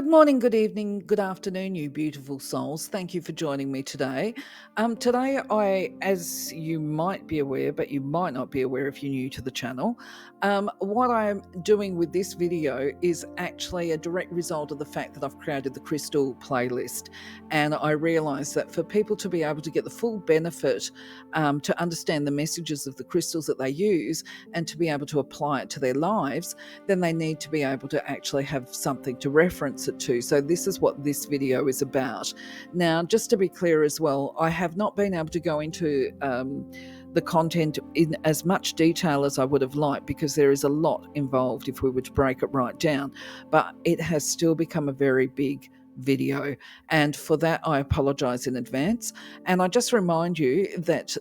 morning, good evening, good afternoon, you beautiful souls. Thank you for joining me today. Today, as you might be aware, but you might not be aware if you're new to the channel, what I'm doing with this video is actually a direct result of the fact that I've created the crystal playlist. And I realised that for people to be able to get the full benefit, to understand the messages of the crystals that they use, and to be able to apply it to their lives, then they need to be able to actually have something to reference it to. So this is what this video is about. Now, just to be clear as well, I have not been able to go into the content in as much detail as I would have liked, because there is a lot involved if we were to break it right down, but it has still become a very big video, and for that I apologize in advance. And I just remind you that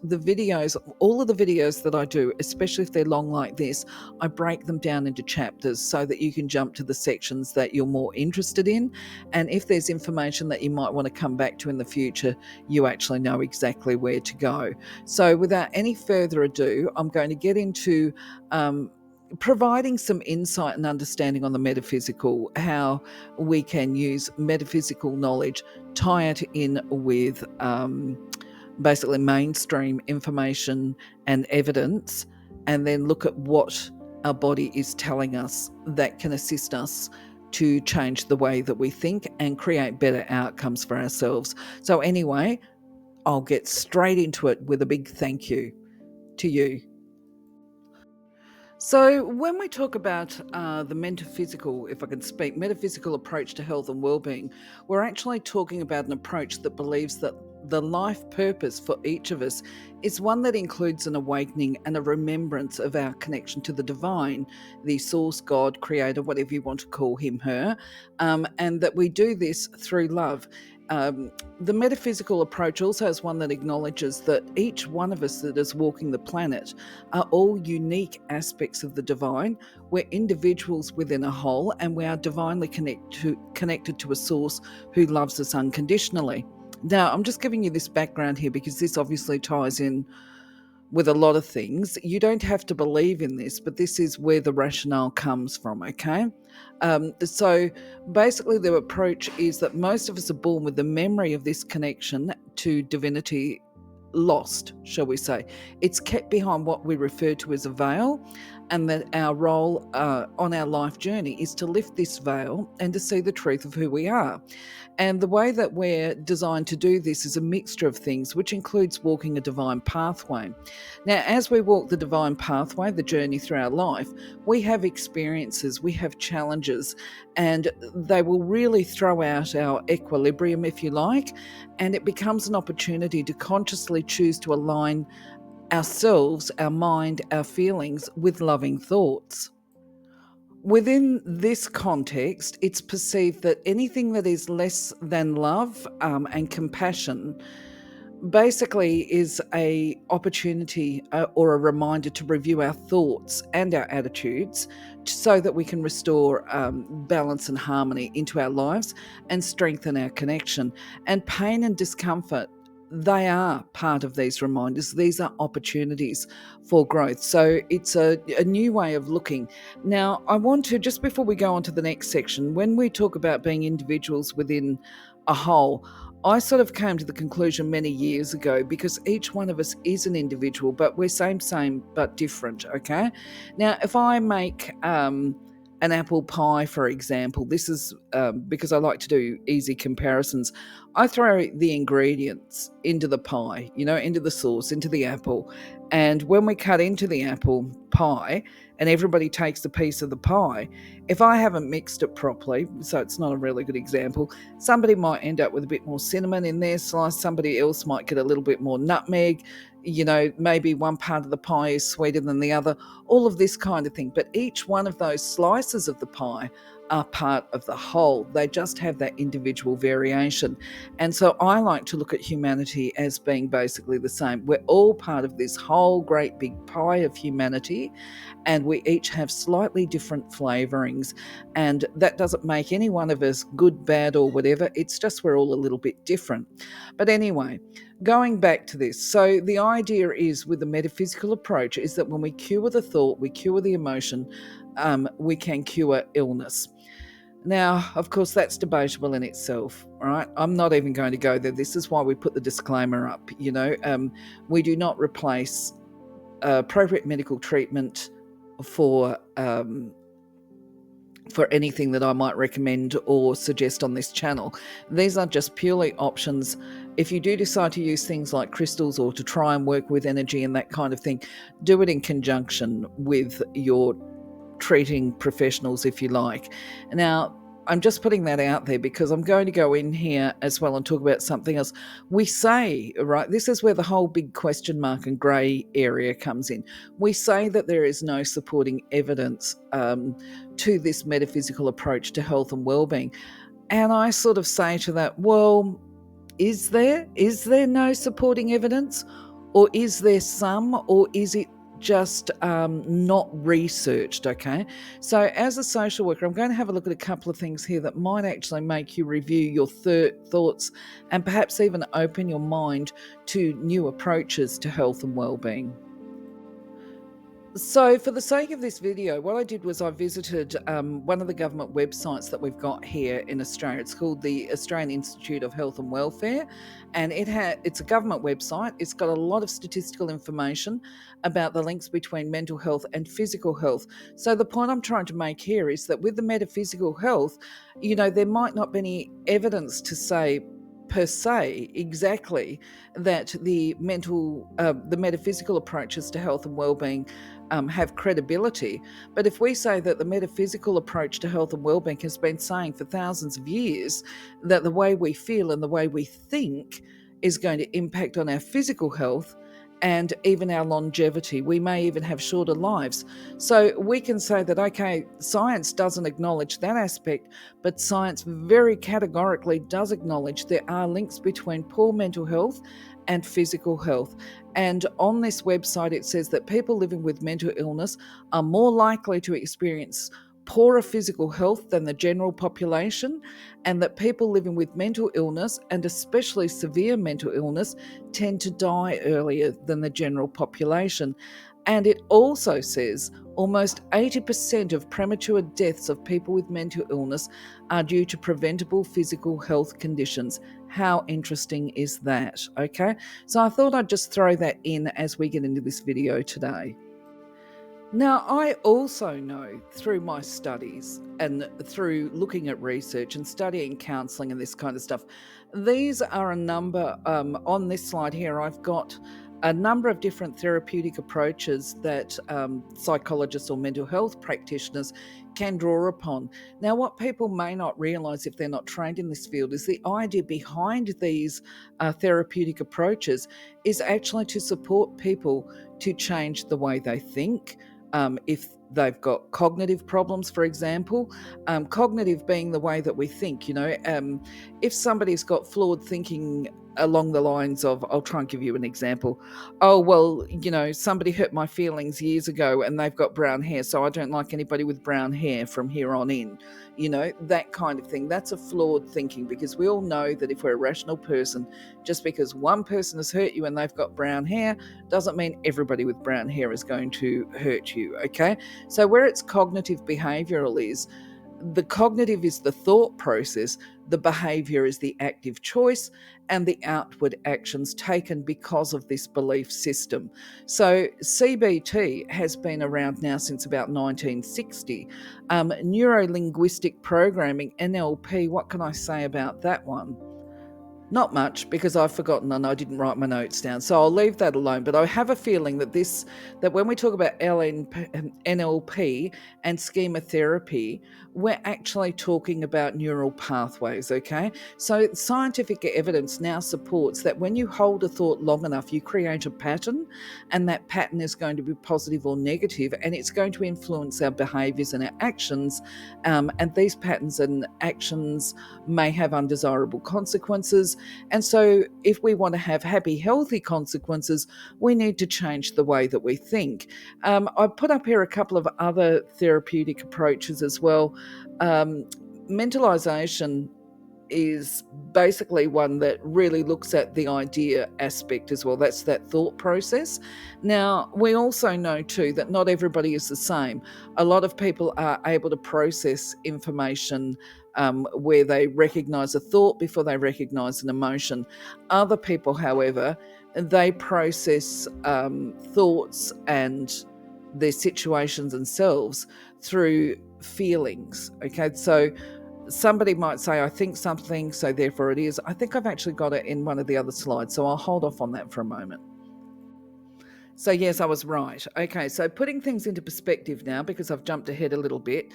all of the videos that I do, especially if they're long like this, I break them down into chapters so that you can jump to the sections that you're more interested in, and if there's information that you might want to come back to in the future, you actually know exactly where to go. So without any further ado, I'm going to get into providing some insight and understanding on the metaphysical, how we can use metaphysical knowledge, tie it in with basically mainstream information and evidence, and then look at what our body is telling us that can assist us to change the way that we think and create better outcomes for ourselves. So anyway, I'll get straight into it with a big thank you to you. So when we talk about the metaphysical, if I can speak, metaphysical approach to health and well-being, we're actually talking about an approach that believes that the life purpose for each of us is one that includes an awakening and a remembrance of our connection to the divine, the source, God, creator, whatever you want to call him, her, and that we do this through love. The metaphysical approach also is one that acknowledges that each one of us that is walking the planet are all unique aspects of the divine. We're individuals within a whole, and we are divinely connected to a source who loves us unconditionally. Now, I'm just giving you this background here because this obviously ties in with a lot of things. You don't have to believe in this, but this is where the rationale comes from, okay? So basically the approach is that most of us are born with the memory of this connection to divinity lost, shall we say. It's kept behind what we refer to as a veil, and that our role on our life journey is to lift this veil and to see the truth of who we are. And the way that we're designed to do this is a mixture of things, which includes walking a divine pathway. Now, as we walk the divine pathway, the journey through our life, we have experiences, we have challenges, and they will really throw out our equilibrium, if you like, and it becomes an opportunity to consciously choose to align ourselves, our mind, our feelings with loving thoughts. Within this context, it's perceived that anything that is less than love and compassion basically is a opportunity or a reminder to review our thoughts and our attitudes so that we can restore balance and harmony into our lives and strengthen our connection. And pain and discomfort, they are part of these reminders. These are opportunities for growth. So it's a new way of looking. Now, I want to, just before we go on to the next section, when we talk about being individuals within a whole, I sort of came to the conclusion many years ago, because each one of us is an individual, but we're same, but different, okay? Now, if I make an apple pie, for example, this is because I like to do easy comparisons. I throw the ingredients into the pie, into the sauce, into the apple. And when we cut into the apple pie and everybody takes a piece of the pie, if I haven't mixed it properly, so it's not a really good example, somebody might end up with a bit more cinnamon in their slice, somebody else might get a little bit more nutmeg, maybe one part of the pie is sweeter than the other, all of this kind of thing. But each one of those slices of the pie are part of the whole. They just have that individual variation. And so I like to look at humanity as being basically the same. We're all part of this whole great big pie of humanity, and we each have slightly different flavorings. And that doesn't make any one of us good, bad, or whatever. It's just we're all a little bit different. But anyway, going back to this, so the idea is with the metaphysical approach is that when we cure the thought, we cure the emotion, we can cure illness. Now, of course, that's debatable in itself, right? I'm not even going to go there. This is why we put the disclaimer up. We do not replace appropriate medical treatment for anything that I might recommend or suggest on this channel. These are just purely options. If you do decide to use things like crystals or to try and work with energy and that kind of thing, do it in conjunction with your treating professionals, if you like. Now, I'm just putting that out there because I'm going to go in here as well and talk about something else. We say, right, this is where the whole big question mark and grey area comes in. We say that there is no supporting evidence to this metaphysical approach to health and well-being. And I sort of say to that, well, is there no supporting evidence, or is there some, or is it just not researched? Okay, so as a social worker, I'm going to have a look at a couple of things here that might actually make you review your thoughts and perhaps even open your mind to new approaches to health and well-being. So for the sake of this video, what I did was I visited one of the government websites that we've got here in Australia. It's called the Australian Institute of Health and Welfare, and it's a government website. It's got a lot of statistical information about the links between mental health and physical health. So the point I'm trying to make here is that with the metaphysical health, there might not be any evidence to say per se exactly that the metaphysical approaches to health and well-being have credibility. But if we say that the metaphysical approach to health and well-being has been saying for thousands of years that the way we feel and the way we think is going to impact on our physical health and even our longevity, we may even have shorter lives. So we can say that, okay, science doesn't acknowledge that aspect, but science very categorically does acknowledge there are links between poor mental health and physical health. And on this website, it says that people living with mental illness are more likely to experience poorer physical health than the general population, and that people living with mental illness, and especially severe mental illness, tend to die earlier than the general population. And it also says almost 80% of premature deaths of people with mental illness are due to preventable physical health conditions. How interesting is that? Okay, so I thought I'd just throw that in as we get into this video today. Now, I also know through my studies and through looking at research and studying counselling and this kind of stuff, these are a number, on this slide here, I've got a number of different therapeutic approaches that psychologists or mental health practitioners can draw upon. Now, what people may not realise if they're not trained in this field is the idea behind these therapeutic approaches is actually to support people to change the way they think. If they've got cognitive problems, for example, cognitive being the way that we think, if somebody's got flawed thinking along the lines of, I'll try and give you an example. Oh, well, somebody hurt my feelings years ago and they've got brown hair, so I don't like anybody with brown hair from here on in, that kind of thing. That's a flawed thinking, because we all know that if we're a rational person, just because one person has hurt you and they've got brown hair doesn't mean everybody with brown hair is going to hurt you, okay? So where it's cognitive behavioral is, the cognitive is the thought process, the behavior is the active choice, and the outward actions taken because of this belief system. So CBT has been around now since about 1960. Neuro-linguistic programming, NLP, what can I say about that one? Not much, because I've forgotten and I didn't write my notes down, so I'll leave that alone. But I have a feeling that that when we talk about NLP and schema therapy, we're actually talking about neural pathways, okay? So scientific evidence now supports that when you hold a thought long enough, you create a pattern, and that pattern is going to be positive or negative, and it's going to influence our behaviours and our actions, and these patterns and actions may have undesirable consequences. And so if we want to have happy, healthy consequences, we need to change the way that we think. I put up here a couple of other therapeutic approaches as well. Mentalization is basically one that really looks at the idea aspect as well. That's that thought process. Now, we also know too that not everybody is the same. A lot of people are able to process information where they recognize a thought before they recognize an emotion. Other people, however, they process thoughts and their situations themselves through feelings. Okay, so somebody might say, I think something, so therefore it is. I think I've actually got it in one of the other slides, so I'll hold off on that for a moment. So yes, I was right. Okay, so putting things into perspective now, because I've jumped ahead a little bit.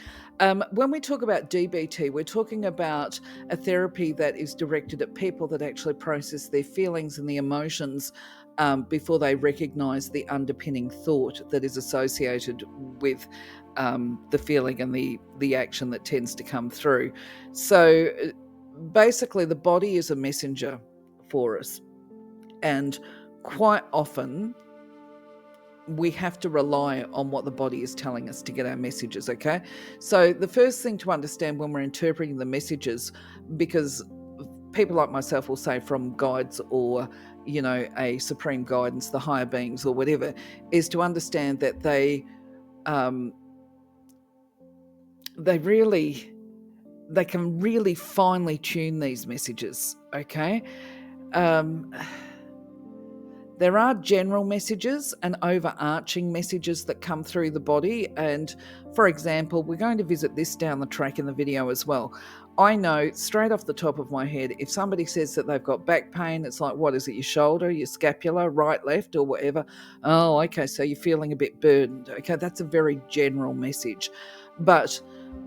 When we talk about DBT, we're talking about a therapy that is directed at people that actually process their feelings and the emotions before they recognize the underpinning thought that is associated with the feeling and the action that tends to come through. So basically, the body is a messenger for us, and quite often we have to rely on what the body is telling us to get our messages. Okay, so the first thing to understand when we're interpreting the messages, because people like myself will say from guides or a supreme guidance, the higher beings or whatever, is to understand that they can really finely tune these messages. Okay, there are general messages and overarching messages that come through the body. And for example, we're going to visit this down the track in the video as well. I know straight off the top of my head, if somebody says that they've got back pain, it's like, what is it, your shoulder, your scapula, right, left, or whatever? Oh, okay, so you're feeling a bit burdened. Okay, that's a very general message. But,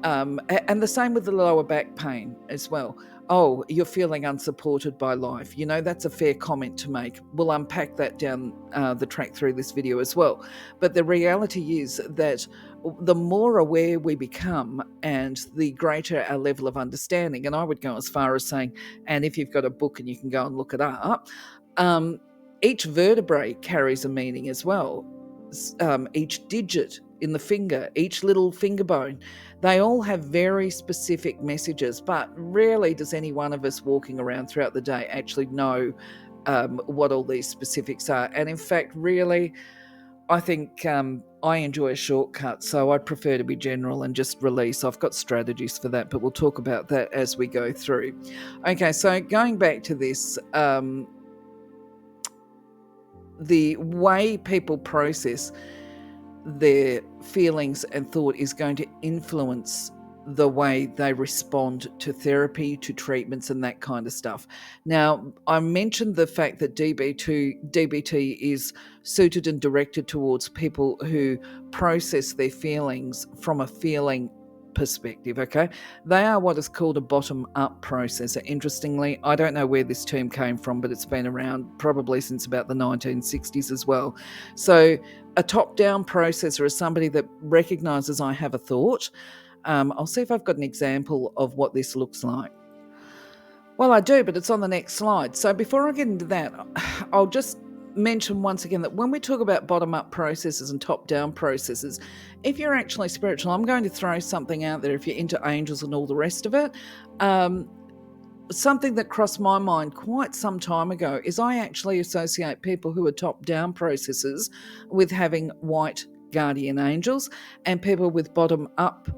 and the same with the lower back pain as well. Oh, you're feeling unsupported by life. That's a fair comment to make. We'll unpack that down the track through this video as well. But the reality is that the more aware we become and the greater our level of understanding, and I would go as far as saying, and if you've got a book and you can go and look it up, each vertebrae carries a meaning as well. Each digit in the finger, each little finger bone, they all have very specific messages, but rarely does any one of us walking around throughout the day actually know what all these specifics are. And in fact, really, I think I enjoy a shortcut, so I prefer to be general and just release. I've got strategies for that, but we'll talk about that as we go through. Okay, so going back to this, the way people process their feelings and thought is going to influence the way they respond to therapy, to treatments, and that kind of stuff. Now, I mentioned the fact that DBT is suited and directed towards people who process their feelings from a feeling perspective. Okay, they are what is called a bottom-up processor. Interestingly, I don't know where this term came from, but it's been around probably since about the 1960s as well. So a top-down processor is somebody that recognizes I have a thought. I'll see if I've got an example of what this looks like. Well, I do, but it's on the next slide. So before I get into that, I'll just mention once again that when we talk about bottom-up processes and top-down processes, if you're actually spiritual, I'm going to throw something out there if you're into angels and all the rest of it. Something that crossed my mind quite some time ago is I actually associate people who are top-down processes with having white guardian angels, and people with bottom-up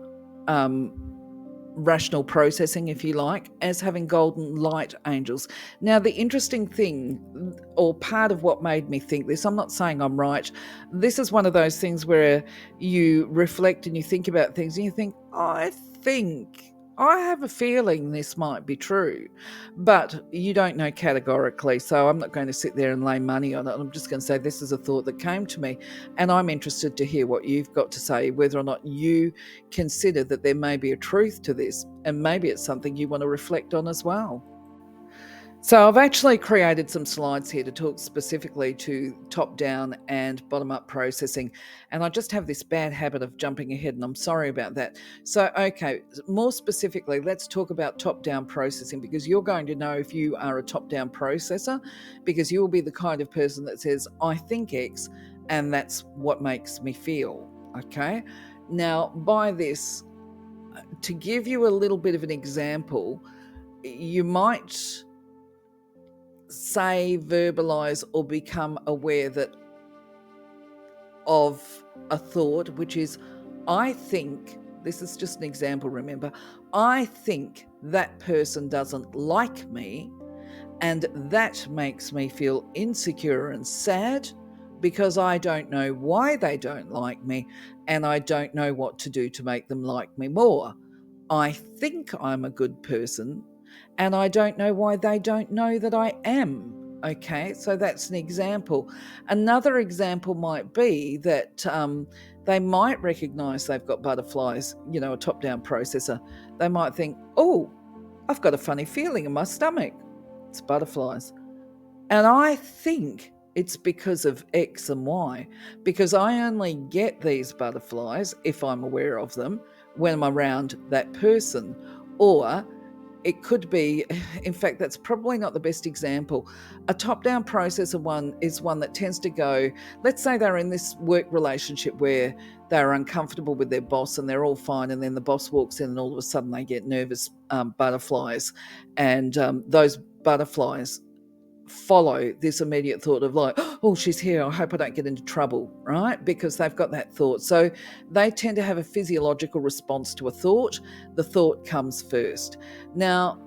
rational processing, if you like, as having golden light angels. Now, the interesting thing, or part of what made me think this, I'm not saying I'm right, this is one of those things where you reflect and you think about things and you think, I have a feeling this might be true, but you don't know categorically, so I'm not going to sit there and lay money on it. I'm just going to say this is a thought that came to me, and I'm interested to hear what you've got to say, whether or not you consider that there may be a truth to this, and maybe it's something you want to reflect on as well. So I've actually created some slides here to talk specifically to top-down and bottom-up processing, and I just have this bad habit of jumping ahead, and I'm sorry about that. So, okay, more specifically, let's talk about top-down processing, because you're going to know if you are a top-down processor, because you will be the kind of person that says, I think X, and that's what makes me feel, okay? Now, by this, to give you a little bit of an example, you might say, verbalize, or become aware of a thought, which is, I think, this is just an example, remember, I think that person doesn't like me, and that makes me feel insecure and sad because I don't know why they don't like me, and I don't know what to do to make them like me more. I think I'm a good person, and I don't know why they don't know that I am. Okay, so that's an example. Another example might be that they might recognize they've got butterflies, a top down processor. They might think, oh, I've got a funny feeling in my stomach. It's butterflies. And I think it's because of X and Y, because I only get these butterflies, if I'm aware of them, when I'm around that person. Or it could be, in fact, that's probably not the best example. A top-down processor one is one that tends to go, let's say they're in this work relationship where they're uncomfortable with their boss and they're all fine, and then the boss walks in and all of a sudden they get nervous butterflies, and those butterflies follow this immediate thought of like, oh, she's here, I hope I don't get into trouble, right? Because they've got that thought. So they tend to have a physiological response to a thought. The thought comes first. Now,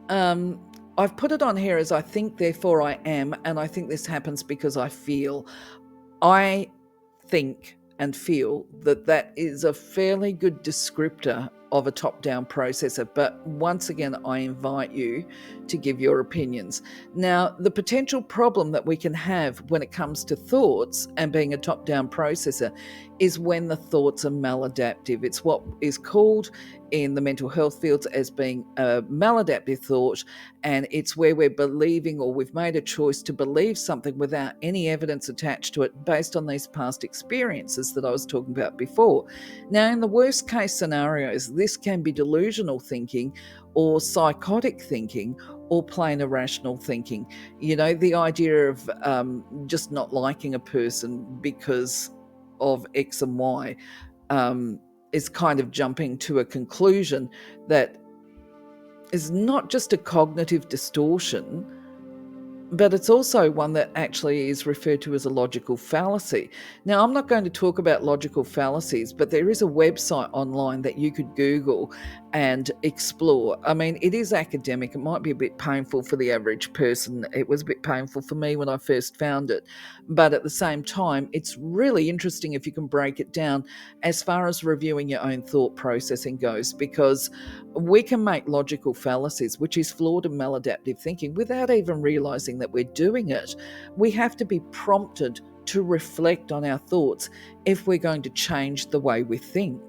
I've put it on here as I think, therefore I am, and I think this happens because I feel. I think and feel that is a fairly good descriptor of a top-down processor, but once again, I invite you to give your opinions. Now, the potential problem that we can have when it comes to thoughts and being a top-down processor is when the thoughts are maladaptive. It's what is called in the mental health fields as being a maladaptive thought, and it's where we're believing, or we've made a choice to believe something without any evidence attached to it based on these past experiences that I was talking about before. Now, in the worst case scenarios, this can be delusional thinking or psychotic thinking or plain irrational thinking. The idea of just not liking a person because of X and Y is kind of jumping to a conclusion that is not just a cognitive distortion, but it's also one that actually is referred to as a logical fallacy. Now, I'm not going to talk about logical fallacies, but there is a website online that you could Google and explore. I mean, it is academic. It might be a bit painful for the average person. It was a bit painful for me when I first found it. But at the same time, it's really interesting if you can break it down as far as reviewing your own thought processing goes, because we can make logical fallacies, which is flawed and maladaptive thinking, without even realizing that we're doing it. We have to be prompted to reflect on our thoughts if we're going to change the way we think.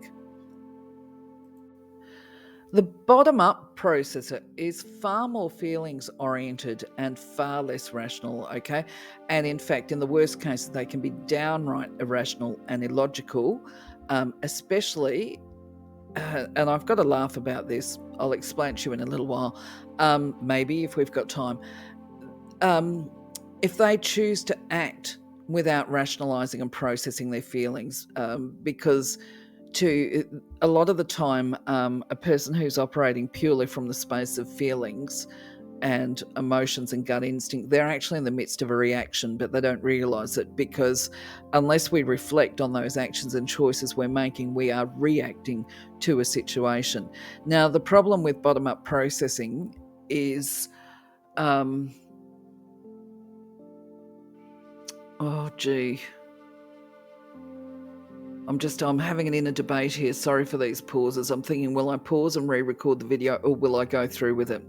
The bottom-up processor is far more feelings-oriented and far less rational, okay? And in fact, in the worst cases, they can be downright irrational and illogical, especially, and I've got to laugh about this, I'll explain to you in a little while, maybe if we've got time. If they choose to act without rationalizing and processing their feelings, because a lot of the time, a person who's operating purely from the space of feelings and emotions and gut instinct, they're actually in the midst of a reaction, but they don't realize it, because unless we reflect on those actions and choices we're making, we are reacting to a situation. Now, the problem with bottom-up processing is I'm having an inner debate here. Sorry for these pauses. I'm thinking, will I pause and re-record the video, or will I go through with it?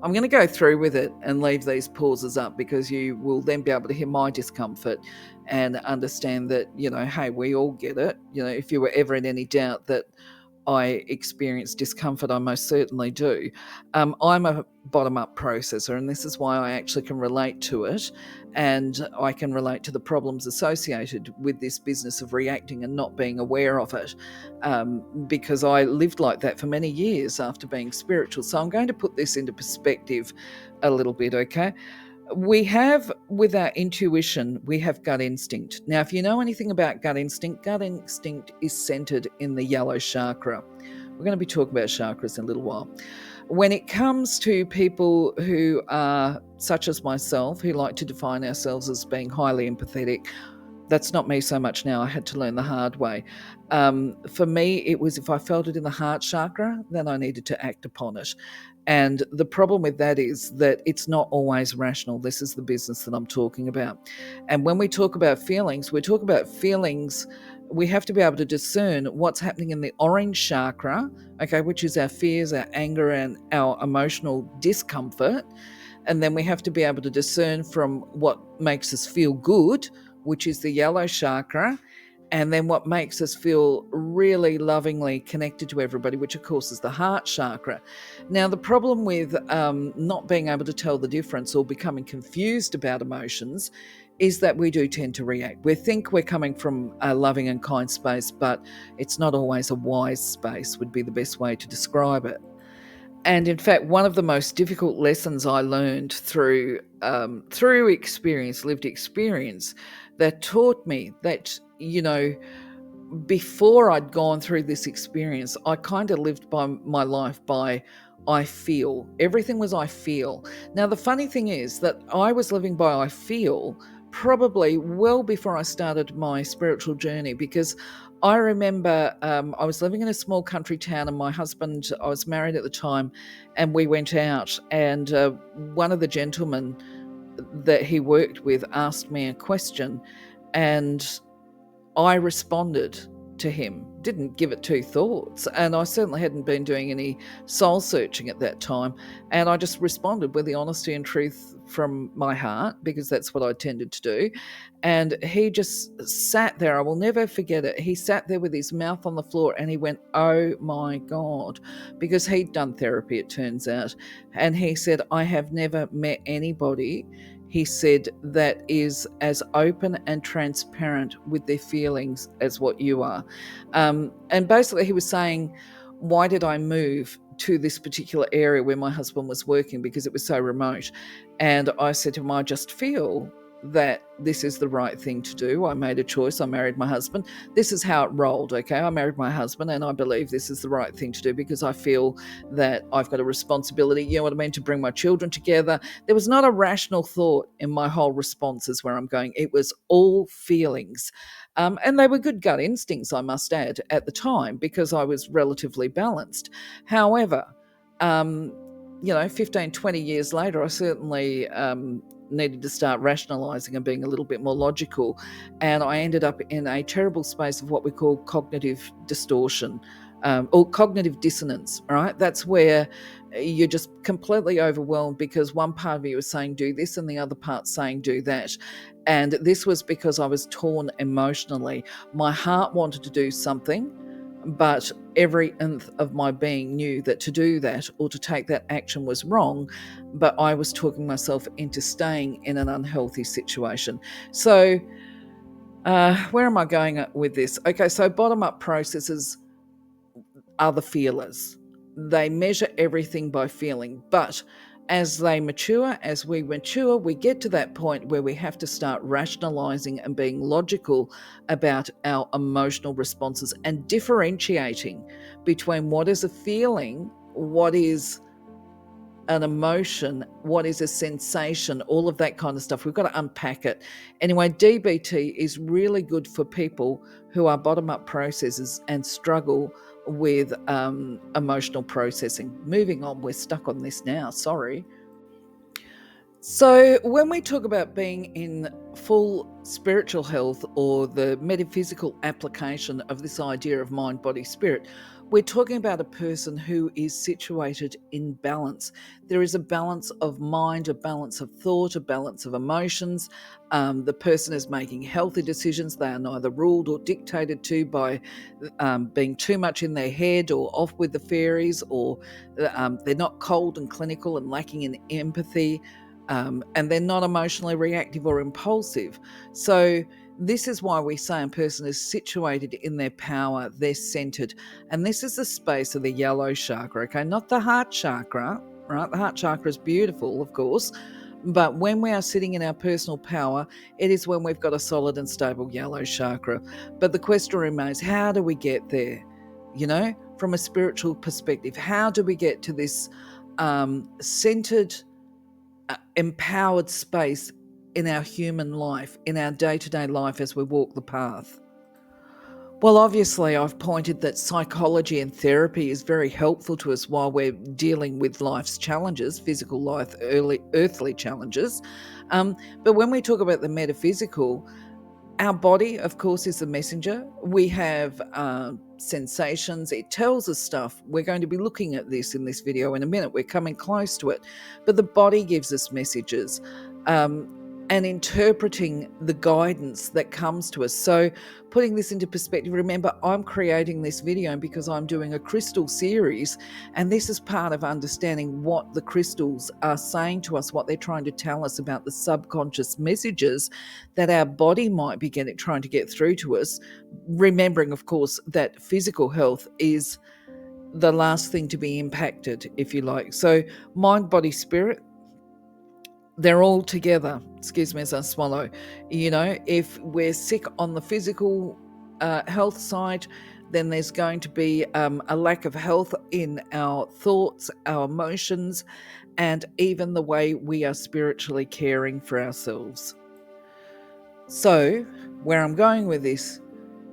I'm going to go through with it and leave these pauses up, because you will then be able to hear my discomfort and understand that, hey, we all get it. If you were ever in any doubt that I experience discomfort, I most certainly do. I'm a bottom-up processor, and this is why I actually can relate to it, and I can relate to the problems associated with this business of reacting and not being aware of it, because I lived like that for many years after being spiritual. So I'm going to put this into perspective a little bit, okay? We have, with our intuition, we have gut instinct. Now, if you know anything about gut instinct is centered in the yellow chakra, We're going to be talking about chakras in a little while. When it comes to people who are, such as myself, who like to define ourselves as being highly empathetic, that's not me so much now. I had to learn the hard way. For me, it was if I felt it in the heart chakra, then I needed to act upon it. And the problem with that is that it's not always rational. This is the business that I'm talking about. And when we talk about feelings, we talk about feelings. We have to be able to discern what's happening in the orange chakra, okay, which is our fears, our anger, and our emotional discomfort. And then we have to be able to discern from what makes us feel good, which is the yellow chakra, and then what makes us feel really lovingly connected to everybody, which of course is the heart chakra. Now, the problem with not being able to tell the difference or becoming confused about emotions is that we do tend to react. We think we're coming from a loving and kind space, but it's not always a wise space, would be the best way to describe it. And in fact, one of the most difficult lessons I learned through experience, lived experience, that taught me that, before I'd gone through this experience, I kind of lived by my life by I feel. Everything was I feel. Now, the funny thing is that I was living by I feel probably well before I started my spiritual journey, because I remember I was living in a small country town, and my husband, I was married at the time, and we went out, and one of the gentlemen that he worked with asked me a question, and I responded to him, didn't give it two thoughts, and I certainly hadn't been doing any soul searching at that time, and I just responded with the honesty and truth from my heart, because that's what I tended to do. And he just sat there. I will never forget it. He sat there with his mouth on the floor, and he went, "Oh my God," because he'd done therapy, it turns out. And he said, "I have never met anybody," he said, "that is as open and transparent with their feelings as what you are." And basically he was saying, why did I move to this particular area where my husband was working, because it was so remote? And I said to him, I just feel that this is the right thing to do. I made a choice. I married my husband. This is how it rolled, okay? I married my husband, and I believe this is the right thing to do because I feel that I've got a responsibility, you know what I mean, to bring my children together. There was not a rational thought in my whole responses where I'm going. It was all feelings. And they were good gut instincts, I must add, at the time, because I was relatively balanced. However, 15, 20 years later, I certainly needed to start rationalizing and being a little bit more logical. And I ended up in a terrible space of what we call cognitive distortion, or cognitive dissonance, right? That's where you're just completely overwhelmed because one part of you is saying do this and the other part saying do that. And this was because I was torn emotionally. My heart wanted to do something, but every nth of my being knew that to do that or to take that action was wrong, but I was talking myself into staying in an unhealthy situation. So where am I going with this? Okay, so bottom-up processes are the feelers. They measure everything by feeling, but as we mature, we get to that point where we have to start rationalizing and being logical about our emotional responses and differentiating between what is a feeling, what is an emotion, what is a sensation, all of that kind of stuff. We've got to unpack it. Anyway, DBT is really good for people who are bottom-up processors and struggle with emotional processing. Moving on, we're stuck on this now, sorry. So, when we talk about being in full spiritual health or the metaphysical application of this idea of mind, body, spirit, we're talking about a person who is situated in balance. There is a balance of mind, a balance of thought, a balance of emotions. The person is making healthy decisions. They are neither ruled or dictated to by being too much in their head or off with the fairies, or they're not cold and clinical and lacking in empathy. And they're not emotionally reactive or impulsive. So this is why we say a person is situated in their power, they're centered. And this is the space of the yellow chakra, okay? Not the heart chakra, right? The heart chakra is beautiful, of course. But when we are sitting in our personal power, it is when we've got a solid and stable yellow chakra. But the question remains, how do we get there? from a spiritual perspective. How do we get to this centered, empowered space in our human life, in our day-to-day life as we walk the path? Well, obviously, I've pointed that psychology and therapy is very helpful to us while we're dealing with life's challenges, physical life, earthly challenges. But when we talk about the metaphysical, our body, of course, is the messenger. We have sensations. It tells us stuff. We're going to be looking at this in this video in a minute. We're coming close to it. But the body gives us messages. And interpreting the guidance that comes to us. So putting this into perspective, remember, I'm creating this video because I'm doing a crystal series, and this is part of understanding what the crystals are saying to us, what they're trying to tell us about the subconscious messages that our body might be trying to get through to us. Remembering, of course, that physical health is the last thing to be impacted, if you like. So mind, body, spirit, they're all together. Excuse me as I swallow. If we're sick on the physical health side, then there's going to be a lack of health in our thoughts, our emotions, and even the way we are spiritually caring for ourselves. So, where I'm going with this,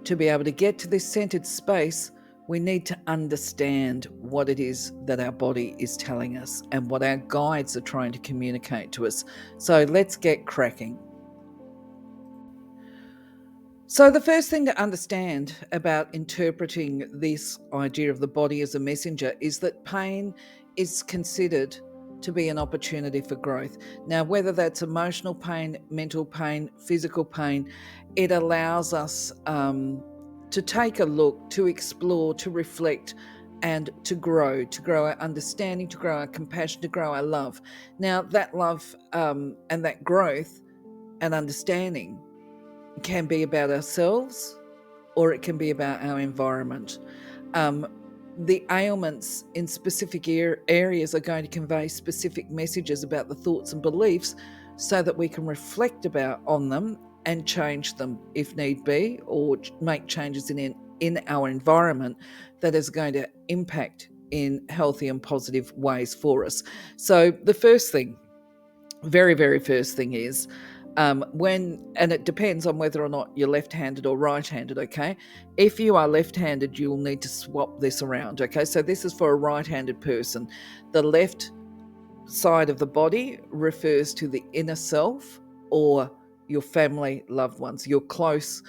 to be able to get to this centered space, we need to understand what it is that our body is telling us and what our guides are trying to communicate to us. So let's get cracking. So the first thing to understand about interpreting this idea of the body as a messenger is that pain is considered to be an opportunity for growth. Now, whether that's emotional pain, mental pain, physical pain, it allows us to take a look, to explore, to reflect, and to grow our understanding, to grow our compassion, to grow our love. Now, that love and that growth and understanding can be about ourselves, or it can be about our environment. The ailments in specific areas are going to convey specific messages about the thoughts and beliefs so that we can reflect on them and change them if need be, or make changes in our environment that is going to impact in healthy and positive ways for us. So the first thing, very, very first thing is, and it depends on whether or not you're left-handed or right-handed, okay? If you are left-handed, you'll need to swap this around, okay? So this is for a right-handed person. The left side of the body refers to the inner self, or your family, loved ones, your close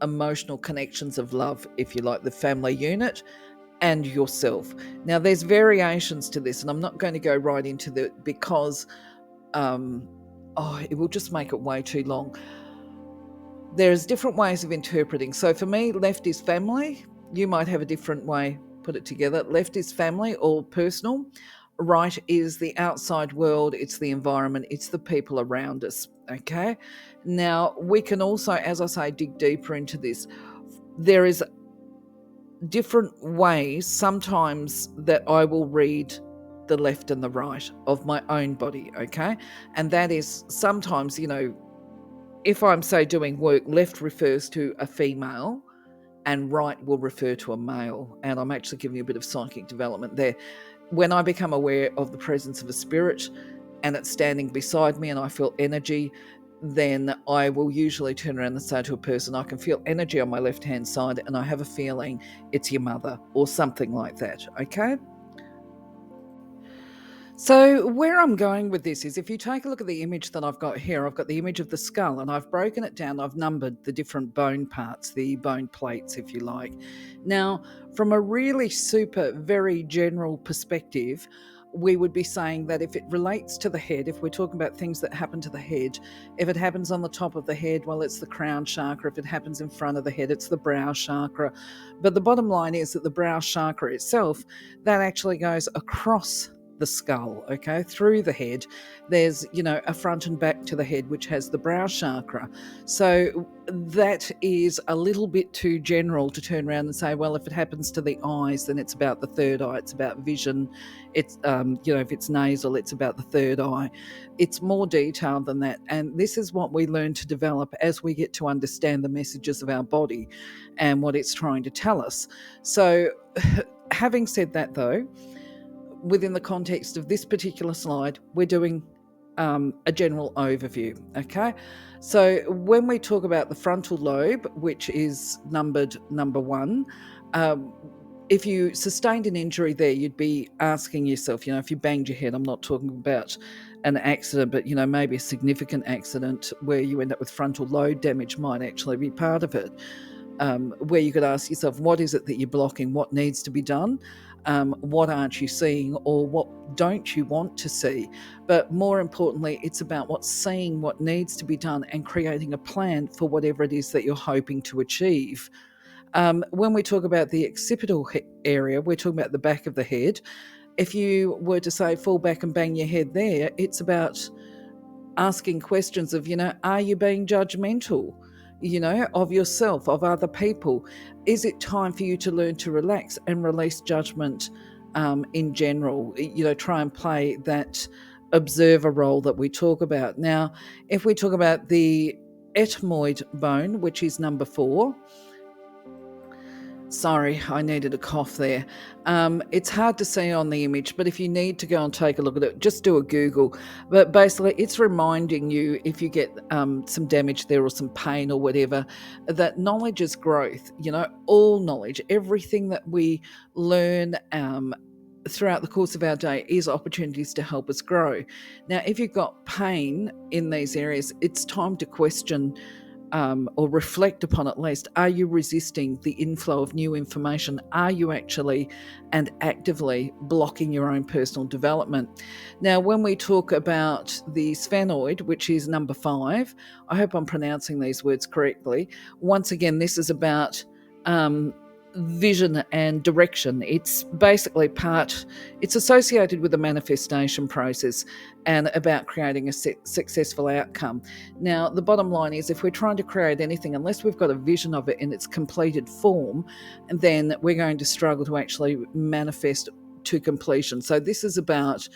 emotional connections of love, if you like, the family unit, and yourself. Now, there's variations to this, and I'm not going to go right into that because it will just make it way too long. There's different ways of interpreting. So for me, left is family. You might have a different way, put it together. Left is family or personal. Right is the outside world. It's the environment. It's the people around us. Okay. Now, we can also, as I say, dig deeper into this. There is different ways sometimes that I will read the left and the right of my own body, okay? And that is sometimes, if I'm, say, doing work, left refers to a female and right will refer to a male. And I'm actually giving you a bit of psychic development there. When I become aware of the presence of a spirit and it's standing beside me and I feel energy, then I will usually turn around and say to a person, I can feel energy on my left-hand side and I have a feeling it's your mother or something like that, okay? So where I'm going with this is, if you take a look at the image that I've got here, I've got the image of the skull and I've broken it down. I've numbered the different bone parts, the bone plates, if you like. Now, from a really very general perspective, we would be saying that if it relates to the head, if we're talking about things that happen to the head, if it happens on the top of the head, well, it's the crown chakra. If it happens in front of the head, it's the brow chakra. But the bottom line is that the brow chakra itself, that actually goes across the skull, okay, through the head. There's, a front and back to the head, which has the brow chakra. So that is a little bit too general to turn around and say, well, if it happens to the eyes, then it's about the third eye, it's about vision. It's, if it's nasal, it's about the third eye. It's more detailed than that. And this is what we learn to develop as we get to understand the messages of our body and what it's trying to tell us. So, having said that, though, within the context of this particular slide, we're doing a general overview, okay? So when we talk about the frontal lobe, which is numbered number 1, if you sustained an injury there, you'd be asking yourself, if you banged your head, I'm not talking about an accident, but, maybe a significant accident where you end up with frontal lobe damage might actually be part of it. Where you could ask yourself, what is it that you're blocking? What needs to be done? What aren't you seeing, or what don't you want to see? But more importantly, it's about seeing what needs to be done and creating a plan for whatever it is that you're hoping to achieve. When we talk about the occipital area, we're talking about the back of the head. If you were to say fall back and bang your head there, it's about asking questions of, are you being judgmental, of yourself, of other people? Is it time for you to learn to relax and release judgment in general? Try and play that observer role that we talk about. Now, if we talk about the ethmoid bone, which is number 4, sorry, I needed a cough there. It's hard to see on the image, but if you need to go and take a look at it, just do a Google. But basically, it's reminding you, if you get some damage there or some pain or whatever, that knowledge is growth. All knowledge, everything that we learn throughout the course of our day is opportunities to help us grow. Now, if you've got pain in these areas, it's time to question or reflect upon, at least, are you resisting the inflow of new information? Are you actually and actively blocking your own personal development? Now, when we talk about the sphenoid, which is number 5, I hope I'm pronouncing these words correctly. Once again, this is about vision and direction. It's basically it's associated with the manifestation process and about creating a successful outcome. Now, the bottom line is, if we're trying to create anything, unless we've got a vision of it in its completed form, then we're going to struggle to actually manifest to completion. So this is about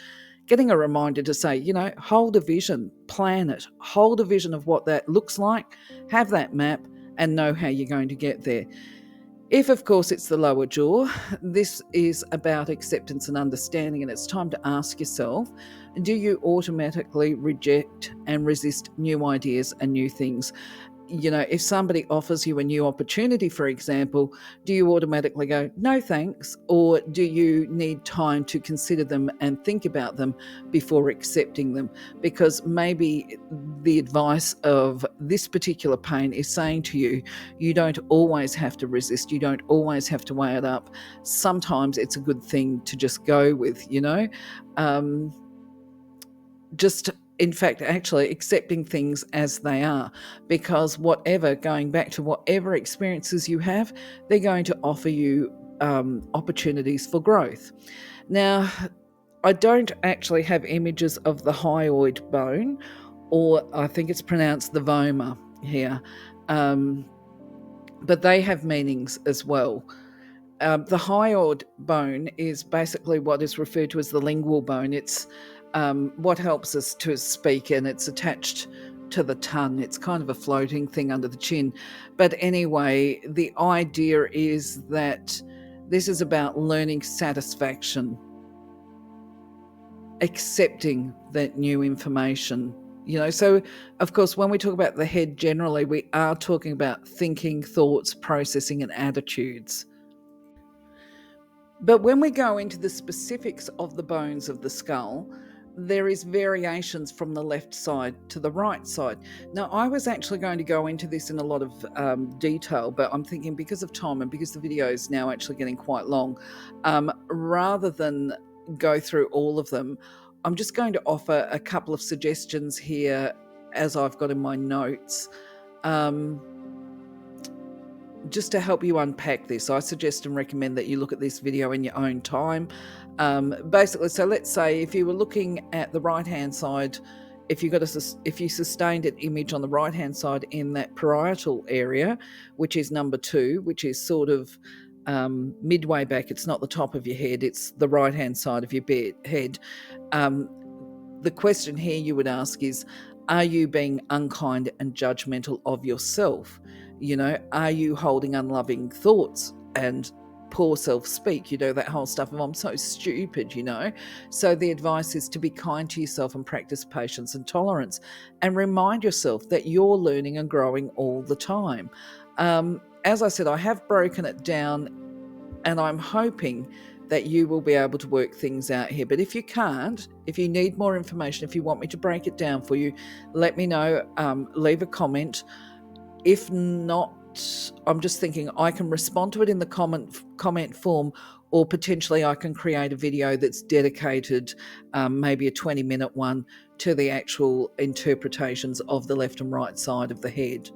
getting a reminder to say, hold a vision, plan it, hold a vision of what that looks like, have that map, and know how you're going to get there. If, of course, it's the lower jaw, this is about acceptance and understanding, and it's time to ask yourself, do you automatically reject and resist new ideas and new things? If somebody offers you a new opportunity, for example, do you automatically go, no thanks? Or do you need time to consider them and think about them before accepting them? Because maybe the advice of this particular pain is saying to you, you don't always have to resist. You don't always have to weigh it up. Sometimes it's a good thing to just go with, in fact, actually accepting things as they are, because going back to whatever experiences you have, they're going to offer you opportunities for growth. Now, I don't actually have images of the hyoid bone, or I think it's pronounced the voma here, but they have meanings as well. The hyoid bone is basically what is referred to as the lingual bone. It's what helps us to speak, and it's attached to the tongue. It's kind of a floating thing under the chin. But anyway, the idea is that this is about learning satisfaction, accepting that new information. So of course, when we talk about the head generally, we are talking about thinking, thoughts, processing, and attitudes. But when we go into the specifics of the bones of the skull, there is variations from the left side to the right side. Now, I was actually going to go into this in a lot of detail, but I'm thinking, because of time and because the video is now actually getting quite long, rather than go through all of them, I'm just going to offer a couple of suggestions here as I've got in my notes. just to help you unpack this, I suggest and recommend that you look at this video in your own time. Basically, so let's say if you were looking at the right-hand side, if you sustained an image on the right-hand side in that parietal area, which is number 2, which is sort of midway back. It's not the top of your head; it's the right-hand side of your head. The question here you would ask is, are you being unkind and judgmental of yourself? Are you holding unloving thoughts and poor self-speak? That whole stuff of I'm so stupid. So the advice is to be kind to yourself and practice patience and tolerance, and remind yourself that you're learning and growing all the time. As I said, I have broken it down, and I'm hoping that you will be able to work things out here. But if you can't, if you need more information, if you want me to break it down for you, let me know. Leave a comment. If not, I'm just thinking I can respond to it in the comment form, or potentially I can create a video that's dedicated, maybe a 20-minute one, to the actual interpretations of the left and right side of the head.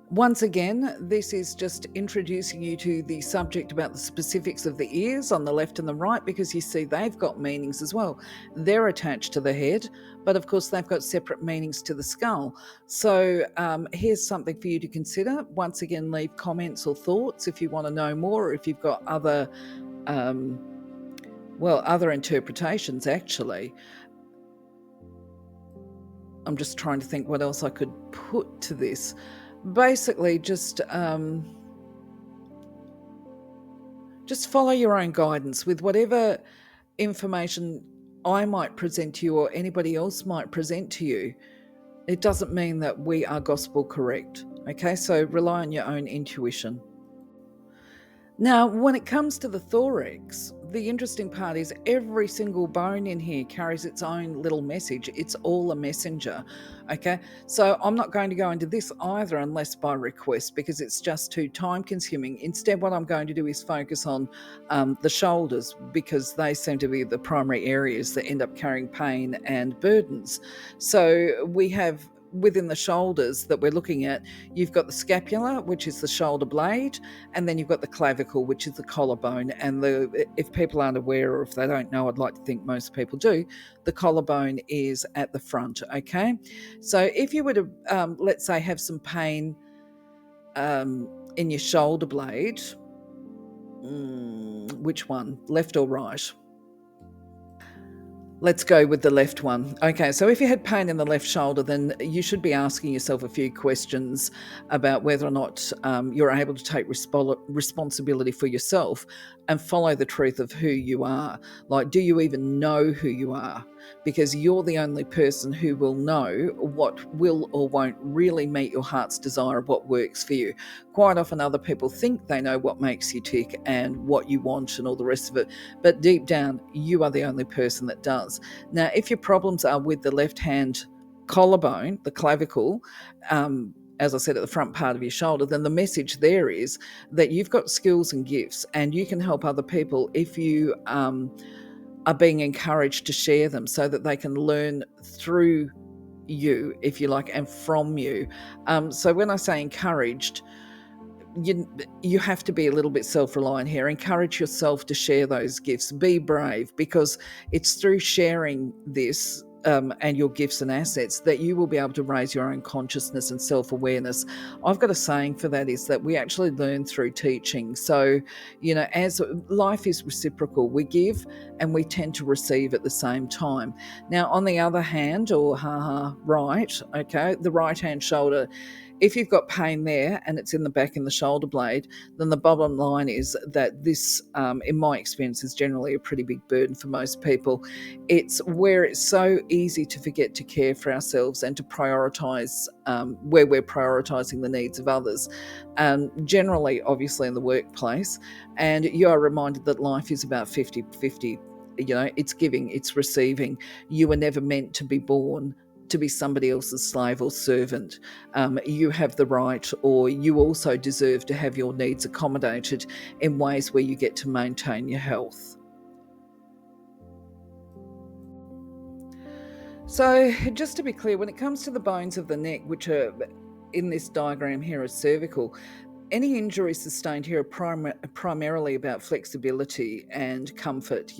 Once again, this is just introducing you to the subject about the specifics of the ears on the left and the right, because you see they've got meanings as well. They're attached to the head, but of course they've got separate meanings to the skull. So here's something for you to consider. Once again, leave comments or thoughts if you want to know more, or if you've got other interpretations actually. I'm just trying to think what else I could put to this. Basically, just follow your own guidance with whatever information I might present to you or anybody else might present to you. It doesn't mean that we are gospel correct. Okay, so rely on your own intuition. Now, when it comes to the thorax, the interesting part is every single bone in here carries its own little message. It's all a messenger, okay? So I'm not going to go into this either unless by request, because it's just too time consuming. Instead, what I'm going to do is focus on the shoulders, because they seem to be the primary areas that end up carrying pain and burdens. So we have, within the shoulders that we're looking at, you've got the scapula, which is the shoulder blade, and then you've got the clavicle, which is the collarbone. And if people aren't aware, or if they don't know, I'd like to think most people do, the collarbone is at the front, okay? So if you were to, let's say, have some pain in your shoulder blade, which one, left or right? Let's go with the left one. Okay, so if you had pain in the left shoulder, then you should be asking yourself a few questions about whether or not you're able to take responsibility for yourself and follow the truth of who you are. Like, do you even know who you are? Because you're the only person who will know what will or won't really meet your heart's desire of what works for you. Quite often other people think they know what makes you tick and what you want and all the rest of it, but deep down, you are the only person that does. Now, if your problems are with the left-hand collarbone, the clavicle, as I said, at the front part of your shoulder, then the message there is that you've got skills and gifts, and you can help other people if you are being encouraged to share them, so that they can learn through you, if you like, and from you. So when I say encouraged, you have to be a little bit self-reliant here. Encourage yourself to share those gifts. Be brave, because it's through sharing this and your gifts and assets that you will be able to raise your own consciousness and self-awareness. I've got a saying for that, is that we actually learn through teaching. So, as life is reciprocal, we give and we tend to receive at the same time. Now, on the other hand, or right, okay, the right-hand shoulder, if you've got pain there and it's in the back in the shoulder blade, then the bottom line is that this, in my experience, is generally a pretty big burden for most people. It's where it's so easy to forget to care for ourselves and to prioritise where we're prioritising the needs of others, generally, obviously, in the workplace. And you are reminded that life is about 50-50. It's giving, it's receiving. You were never meant to be born to be somebody else's slave or servant. You have the right, or you also deserve, to have your needs accommodated in ways where you get to maintain your health. So just to be clear, when it comes to the bones of the neck, which are in this diagram here is cervical. Any injury sustained here are primarily about flexibility and comfort,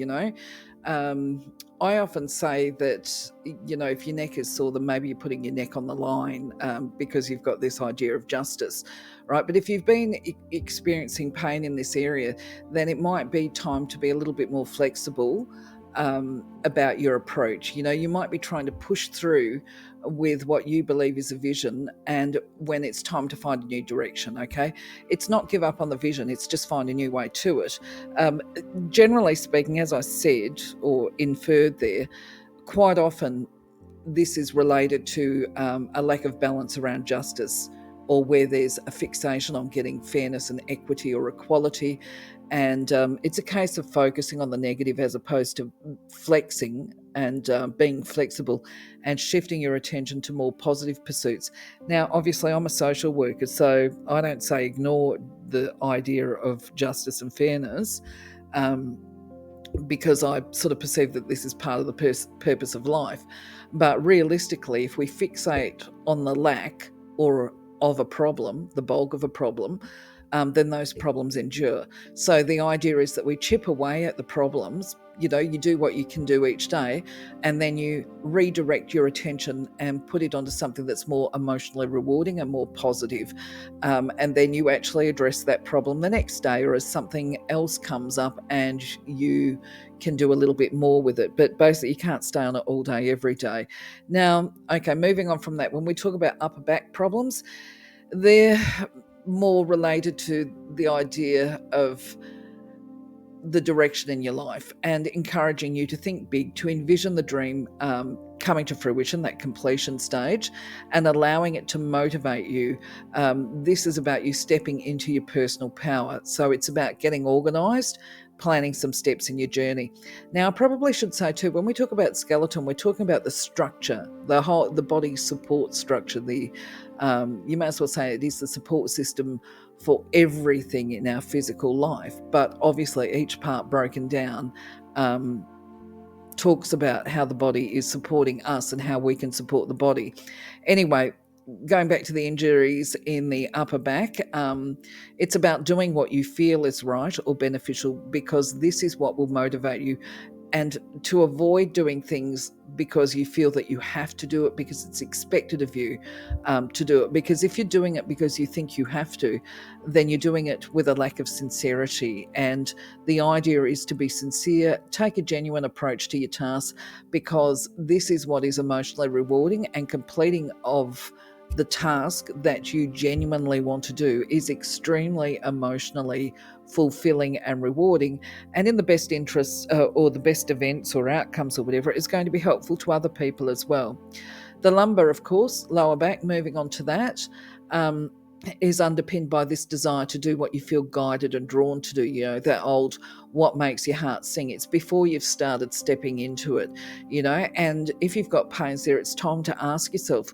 I often say that, if your neck is sore, then maybe you're putting your neck on the line, because you've got this idea of justice, right? But if you've been experiencing pain in this area, then it might be time to be a little bit more flexible about your approach. You might be trying to push through with what you believe is a vision, and when it's time to find a new direction, okay? It's not give up on the vision, it's just find a new way to it. Generally speaking, as I said or inferred there, quite often this is related to a lack of balance around justice, or where there's a fixation on getting fairness and equity or equality. And it's a case of focusing on the negative as opposed to flexing and being flexible and shifting your attention to more positive pursuits. Now, obviously, I'm a social worker, so I don't say ignore the idea of justice and fairness, because I sort of perceive that this is part of the purpose of life. But realistically, if we fixate on the lack or of a problem, the bulk of a problem, then those problems endure. So the idea is that we chip away at the problems. You do what you can do each day, and then you redirect your attention and put it onto something that's more emotionally rewarding and more positive. And then you actually address that problem the next day, or as something else comes up and you can do a little bit more with it. But basically, you can't stay on it all day, every day. Now, okay, moving on from that, when we talk about upper back problems, they're more related to the idea of the direction in your life and encouraging you to think big, to envision the dream coming to fruition, that completion stage, and allowing it to motivate you. This is about you stepping into your personal power. So it's about getting organised, planning some steps in your journey. Now, I probably should say too, when we talk about skeleton, we're talking about the structure, the body support structure. You may as well say it is the support system for everything in our physical life. But obviously, each part broken down talks about how the body is supporting us and how we can support the body. Anyway, going back to the injuries in the upper back, it's about doing what you feel is right or beneficial, because this is what will motivate you. And to avoid doing things because you feel that you have to do it, because it's expected of you to do it. Because if you're doing it because you think you have to, then you're doing it with a lack of sincerity. And the idea is to be sincere, take a genuine approach to your task, because this is what is emotionally rewarding, and completing of the task that you genuinely want to do is extremely emotionally fulfilling and rewarding, and in the best interests or the best events or outcomes or whatever, is going to be helpful to other people as well. The lumbar, of course, lower back, moving on to that, is underpinned by this desire to do what you feel guided and drawn to do, that old what makes your heart sing. It's before you've started stepping into it, and if you've got pains there, it's time to ask yourself,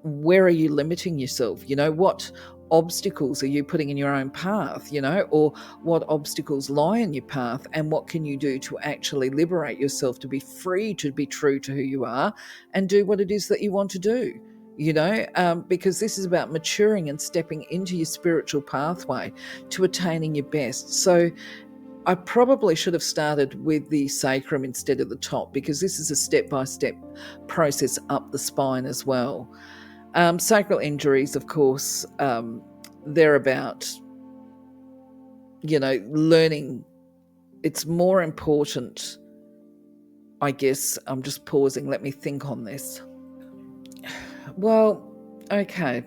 where are you limiting yourself? What obstacles are you putting in your own path, or what obstacles lie in your path, and what can you do to actually liberate yourself to be free to be true to who you are and do what it is that you want to do, because this is about maturing and stepping into your spiritual pathway to attaining your best. So I probably should have started with the sacrum instead of the top, because this is a step-by-step process up the spine as well. Sacral injuries, of course, they're about, learning. It's more important, I guess. I'm just pausing. Let me think on this. Well, okay.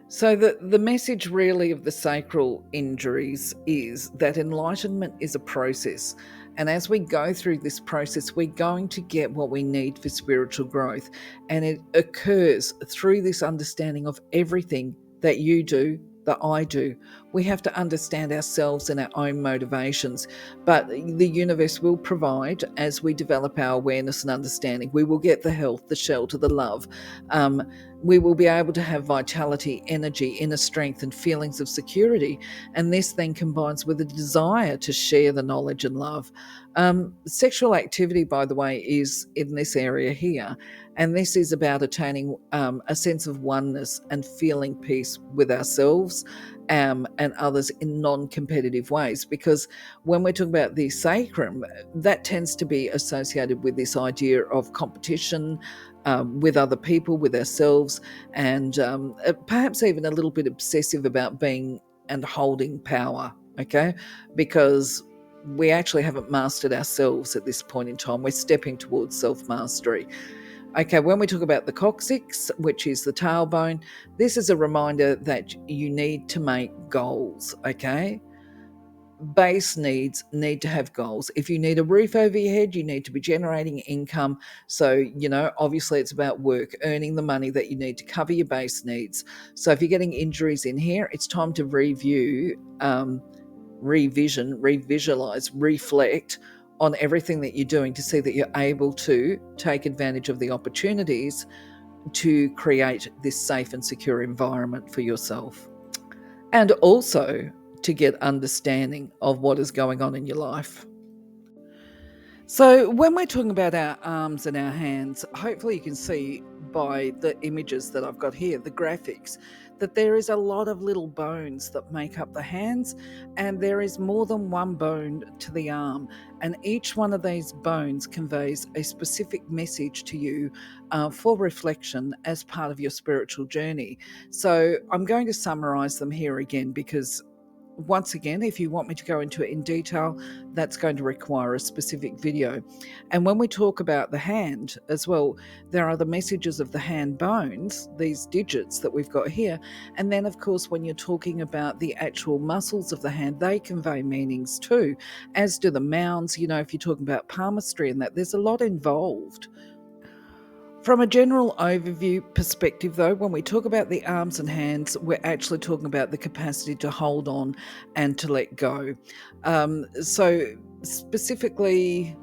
So the message really of the sacral injuries is that enlightenment is a process. And as we go through this process, we're going to get what we need for spiritual growth. And it occurs through this understanding of everything that you do, that I do. We have to understand ourselves and our own motivations. But the universe will provide as we develop our awareness and understanding. We will get the health, the shelter, the love. We will be able to have vitality, energy, inner strength, and feelings of security. And this then combines with a desire to share the knowledge and love. Sexual activity, by the way, is in this area here. And this is about attaining a sense of oneness and feeling peace with ourselves and others in non-competitive ways. Because when we're talking about the sacrum, that tends to be associated with this idea of competition with other people, with ourselves, and perhaps even a little bit obsessive about being and holding power, okay? Because we actually haven't mastered ourselves at this point in time. We're stepping towards self-mastery. Okay, when we talk about the coccyx, which is the tailbone, this is a reminder that you need to make goals, okay? Base needs need to have goals. If you need a roof over your head, you need to be generating income. So, obviously it's about work, earning the money that you need to cover your base needs. So if you're getting injuries in here, it's time to review, revision, revisualize, reflect on everything that you're doing to see that you're able to take advantage of the opportunities to create this safe and secure environment for yourself. And also to get understanding of what is going on in your life. So when we're talking about our arms and our hands, hopefully you can see by the images that I've got here, the graphics, that there is a lot of little bones that make up the hands, and there is more than one bone to the arm. And each one of these bones conveys a specific message to you for reflection as part of your spiritual journey. So I'm going to summarize them here again because once again, if you want me to go into it in detail, that's going to require a specific video. And when we talk about the hand as well, there are the messages of the hand bones, these digits that we've got here. And then, of course, when you're talking about the actual muscles of the hand, they convey meanings too, as do the mounds. If you're talking about palmistry and that, there's a lot involved. From a general overview perspective, though, when we talk about the arms and hands, we're actually talking about the capacity to hold on and to let go. So specifically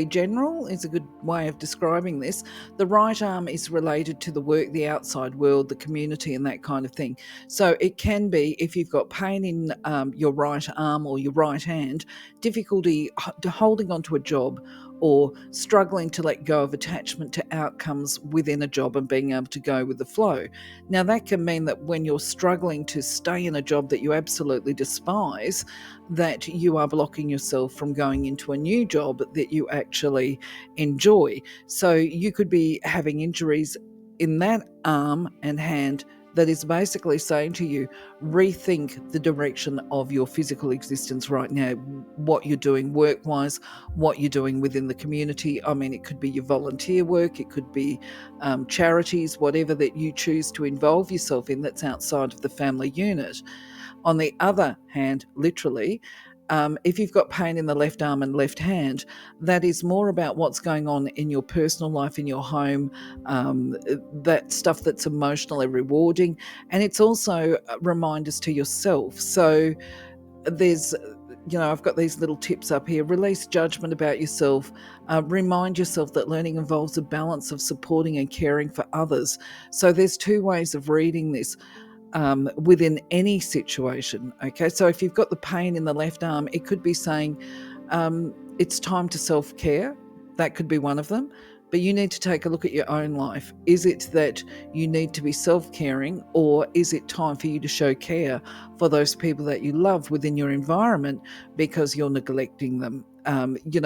general is a good way of describing this. The right arm is related to the work, the outside world, the community, and that kind of thing. So it can be, if you've got pain in your right arm or your right hand, difficulty holding onto a job, or struggling to let go of attachment to outcomes within a job and being able to go with the flow. Now, that can mean that when you're struggling to stay in a job that you absolutely despise, that you are blocking yourself from going into a new job that you actually enjoy. So you could be having injuries in that arm and hand that is basically saying to you, rethink the direction of your physical existence right now, what you're doing work-wise, what you're doing within the community. I mean, it could be your volunteer work, it could be charities, whatever that you choose to involve yourself in that's outside of the family unit. On the other hand, literally, if you've got pain in the left arm and left hand, that is more about what's going on in your personal life, in your home, that stuff that's emotionally rewarding. And it's also reminders to yourself. So there's, I've got these little tips up here. Release judgment about yourself. Remind yourself that learning involves a balance of supporting and caring for others. So there's two ways of reading this. Within any situation. Okay, so if you've got the pain in the left arm, it could be saying it's time to self-care. That could be one of them. But you need to take a look at your own life. Is it that you need to be self-caring, or is it time for you to show care for those people that you love within your environment because you're neglecting them?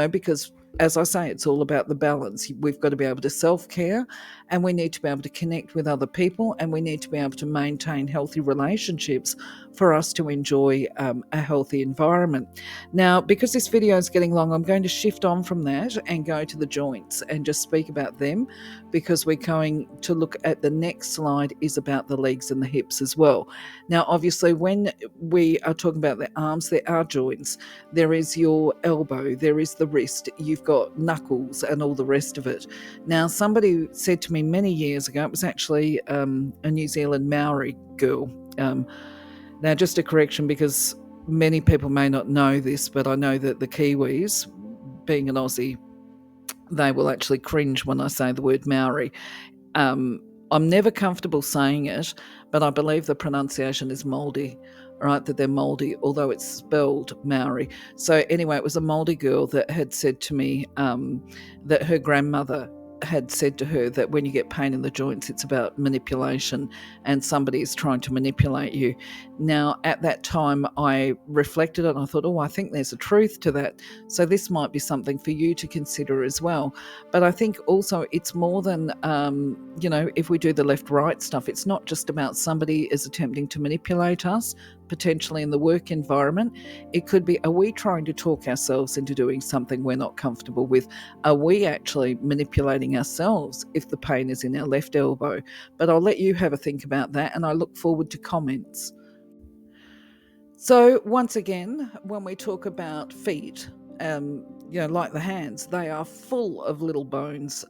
Because as I say, it's all about the balance. We've got to be able to self-care, and we need to be able to connect with other people, and we need to be able to maintain healthy relationships for us to enjoy a healthy environment. Now, because this video is getting long, I'm going to shift on from that and go to the joints and just speak about them, because we're going to look at the next slide is about the legs and the hips as well. Now, obviously, when we are talking about the arms, there are joints. There is your elbow, there is the wrist, you've got knuckles and all the rest of it. Now, somebody said to me many years ago, it was actually a New Zealand Maori girl. Now, just a correction, because many people may not know this, but I know that the Kiwis, being an Aussie, they will actually cringe when I say the word Maori. I'm never comfortable saying it, but I believe the pronunciation is Māori, right? That they're Māori, although it's spelled Maori. So anyway, it was a Māori girl that had said to me that her grandmother had said to her that when you get pain in the joints, it's about manipulation and somebody is trying to manipulate you. Now, at that time, I reflected and I thought, oh, I think there's a truth to that. So this might be something for you to consider as well. But I think also it's more than, if we do the left-right stuff, it's not just about somebody is attempting to manipulate us, potentially in the work environment. It could be, are we trying to talk ourselves into doing something we're not comfortable with? Are we actually manipulating ourselves if the pain is in our left elbow? But I'll let you have a think about that, and I look forward to comments. So once again, when we talk about feet, like the hands, they are full of little bones,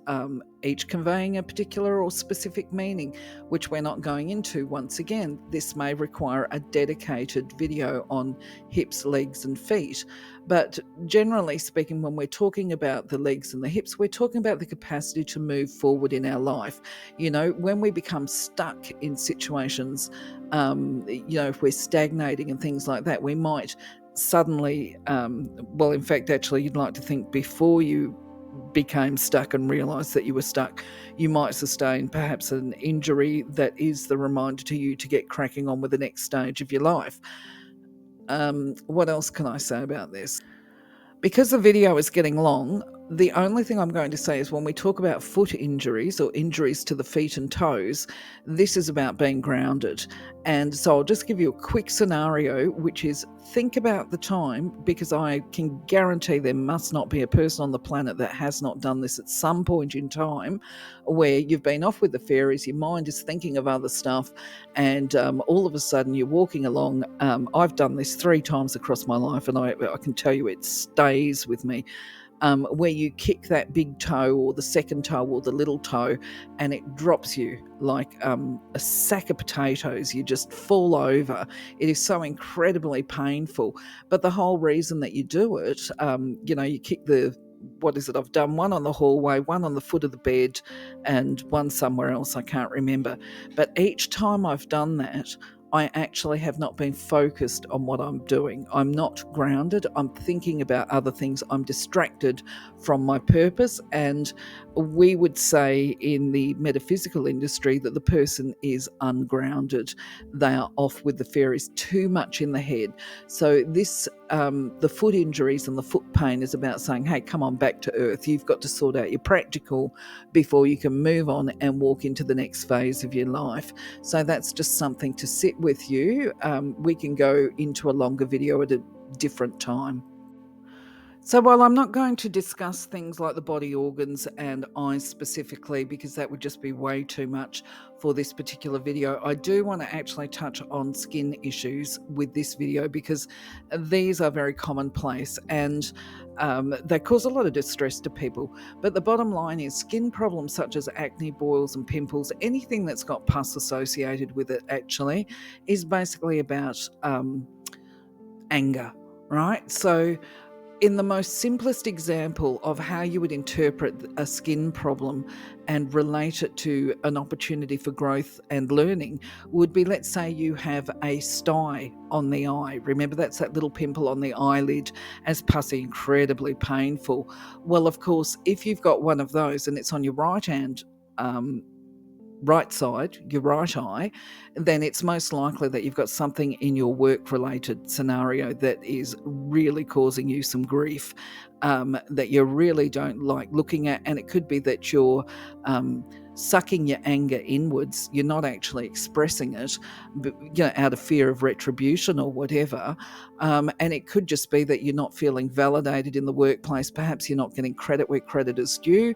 each conveying a particular or specific meaning, which we're not going into. Once again, this may require a dedicated video on hips, legs, and feet. But generally speaking, when we're talking about the legs and the hips, we're talking about the capacity to move forward in our life. When we become stuck in situations, if we're stagnating and things like that, we might suddenly, in fact, actually, you'd like to think before you became stuck and realised that you were stuck, you might sustain perhaps an injury that is the reminder to you to get cracking on with the next stage of your life. What else can I say about this? Because the video is getting long, the only thing I'm going to say is when we talk about foot injuries or injuries to the feet and toes, this is about being grounded. And so I'll just give you a quick scenario, which is think about the time, because I can guarantee there must not be a person on the planet that has not done this at some point in time, where you've been off with the fairies, your mind is thinking of other stuff, and all of a sudden you're walking along. I've done this 3 times across my life, and I can tell you it stays with me. Where you kick that big toe or the second toe or the little toe and it drops you like a sack of potatoes. You just fall over. It is so incredibly painful. But the whole reason that you do it, you kick I've done one on the hallway, one on the foot of the bed, and one somewhere else, I can't remember. But each time I've done that, I actually have not been focused on what I'm doing. I'm not grounded. I'm thinking about other things. I'm distracted from my purpose. And we would say in the metaphysical industry that the person is ungrounded. They are off with the fairies, too much in the head. So this, the foot injuries and the foot pain is about saying, hey, come on back to earth. You've got to sort out your practical before you can move on and walk into the next phase of your life. So that's just something to sit with you. We can go into a longer video at a different time. So while I'm not going to discuss things like the body organs and eyes specifically, because that would just be way too much for this particular video, I do want to actually touch on skin issues with this video, because these are very commonplace and they cause a lot of distress to people. But the bottom line is skin problems such as acne, boils and pimples, anything that's got pus associated with it actually is basically about anger, right? So in the most simplest example of how you would interpret a skin problem and relate it to an opportunity for growth and learning would be, let's say you have a sty on the eye. Remember, that's that little pimple on the eyelid, as pussy, incredibly painful. Well, of course, if you've got one of those and it's on your right hand, right side, your right eye, then it's most likely that you've got something in your work-related scenario that is really causing you some grief, that you really don't like looking at. And it could be that you're sucking your anger inwards. You're not actually expressing it, but, out of fear of retribution or whatever. And it could just be that you're not feeling validated in the workplace. Perhaps you're not getting credit where credit is due.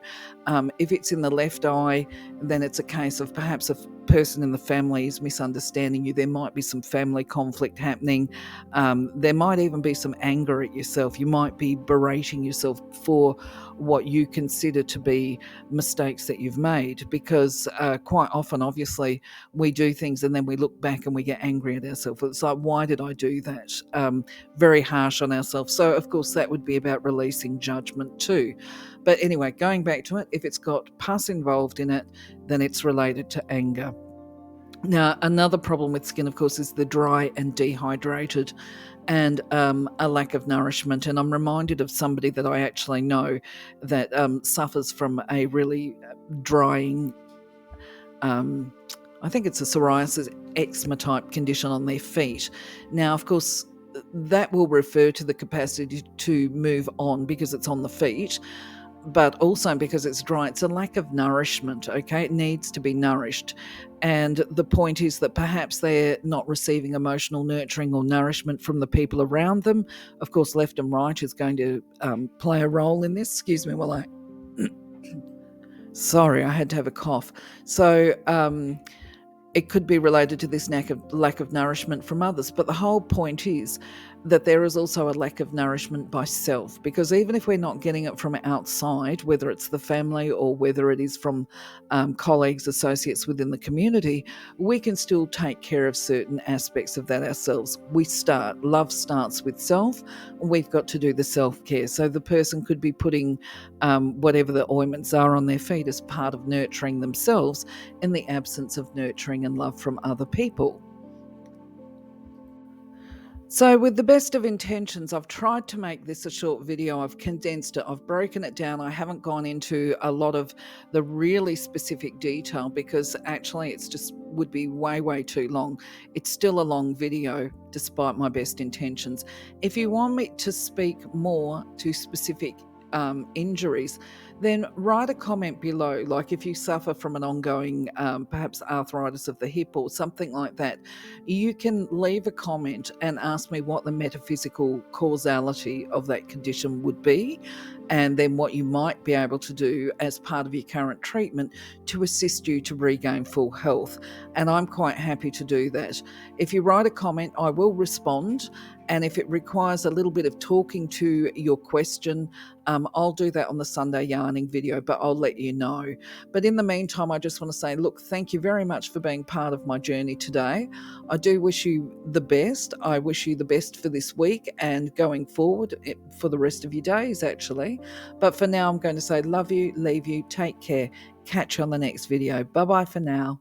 If it's in the left eye, then it's a case of perhaps a person in the family is misunderstanding you. There might be some family conflict happening. There might even be some anger at yourself. You might be berating yourself for what you consider to be mistakes that you've made, because quite often, obviously, we do things and then we look back and we get angry at ourselves. It's like, why did I do that? Very harsh on ourselves. So, of course, that would be about releasing judgment too. But anyway, going back to it, if it's got pus involved in it, then it's related to anger. Now, another problem with skin, of course, is the dry and dehydrated, and a lack of nourishment. And I'm reminded of somebody that I actually know that suffers from a really drying, I think it's a psoriasis eczema type condition on their feet. Now, of course, that will refer to the capacity to move on because it's on the feet, but also because it's dry. It's a lack of nourishment, okay? It needs to be nourished. And the point is that perhaps they're not receiving emotional nurturing or nourishment from the people around them. Of course, left and right is going to play a role in this. Excuse me while I. Sorry, I had to have a cough. So, it could be related to this lack of nourishment from others. But the whole point is that there is also a lack of nourishment by self, because even if we're not getting it from outside, whether it's the family or whether it is from colleagues, associates within the community, we can still take care of certain aspects of that ourselves. Love starts with self. We've got to do the self-care. So the person could be putting whatever the ointments are on their feet as part of nurturing themselves in the absence of nurturing and love from other people. So, with the best of intentions, I've tried to make this a short video. I've condensed it, I've broken it down. I haven't gone into a lot of the really specific detail because actually it's just would be way, way too long. It's still a long video despite my best intentions. If you want me to speak more to specific injuries, then write a comment below. Like if you suffer from an ongoing, perhaps arthritis of the hip or something like that, you can leave a comment and ask me what the metaphysical causality of that condition would be, and then what you might be able to do as part of your current treatment to assist you to regain full health. And I'm quite happy to do that. If you write a comment, I will respond. And if it requires a little bit of talking to your question, I'll do that on the Sunday yarning video, but I'll let you know. But in the meantime, I just want to say, look, thank you very much for being part of my journey today. I do wish you the best. I wish you the best for this week and going forward for the rest of your days, actually. But for now, I'm going to say love you, leave you, take care. Catch you on the next video. Bye-bye for now.